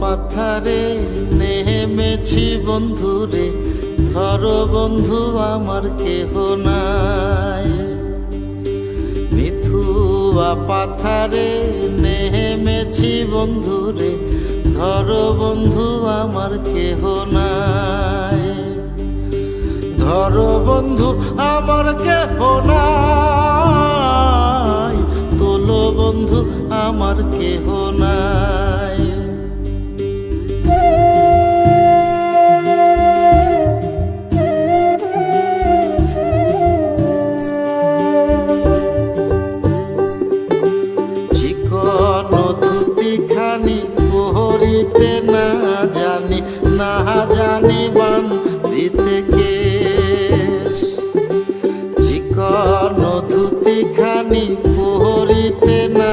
পাথারে নেমেছি বন্ধুরে, ধরো বন্ধু আমার কেহ নাই। মিথুয়া পাথারে নেমেছি বন্ধুরে, ধরো বন্ধু আমার কেহ নাই। ধরো বন্ধু আমার কেহ নাই, তোলো বন্ধু আমার কেহ নাই। চিকন ধুতিখানি পহরিতে না জানি, না জানি বান্ধিতে কেশ। চিকন ধুতিখানি পহরিতে না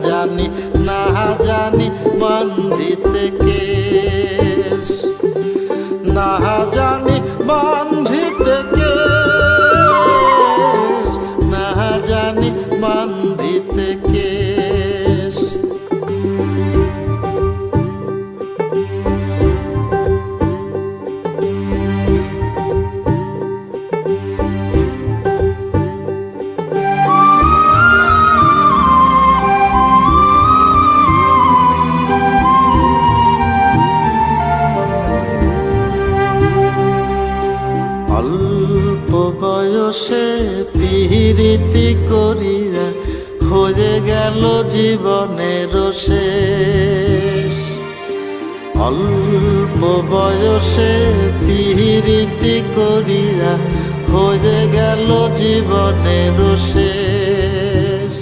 জানি, না জানি বান্ধিতে কেশ। না জানি বান্ধিতে কেশ, না জানি বান্ধিতে কেশ। অল্প বয়সে পিরিতি করিয়া হয়ে গেল জীবনের শেষ। অল্প বয়সে পিরিতি করিয়া হয়ে গেল জীবনের শেষ।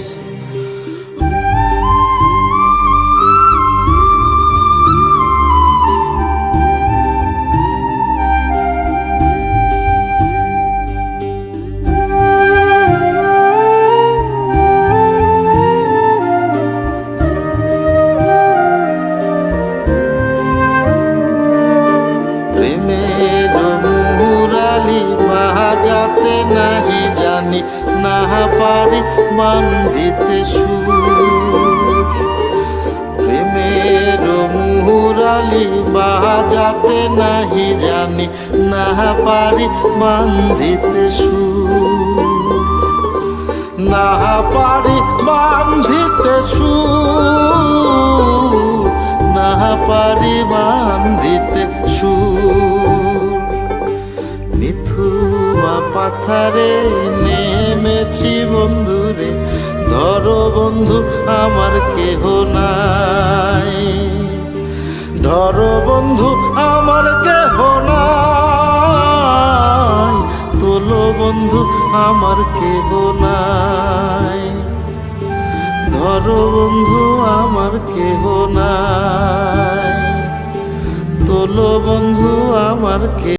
বাজাতে নাহি জানি, না পারি বান্ধিতে সুর। প্রেমের মুরালি বাজাতে নাহি জানি, না পারি বান্ধিতে সুর। না পারি বান্ধিতে সুর, না পারি বান্ধিতে সুর। মিথুয়া পাথারে নেমেছি বন্ধুরে, ধরো বন্ধু আমার কেহ নাই। ধরো বন্ধু আমার কেহ নাই, তোলো বন্ধু আমার কেহ নাই। ধরো বন্ধু আমার কেহ নাই, তোলো বন্ধু আমার কেহ।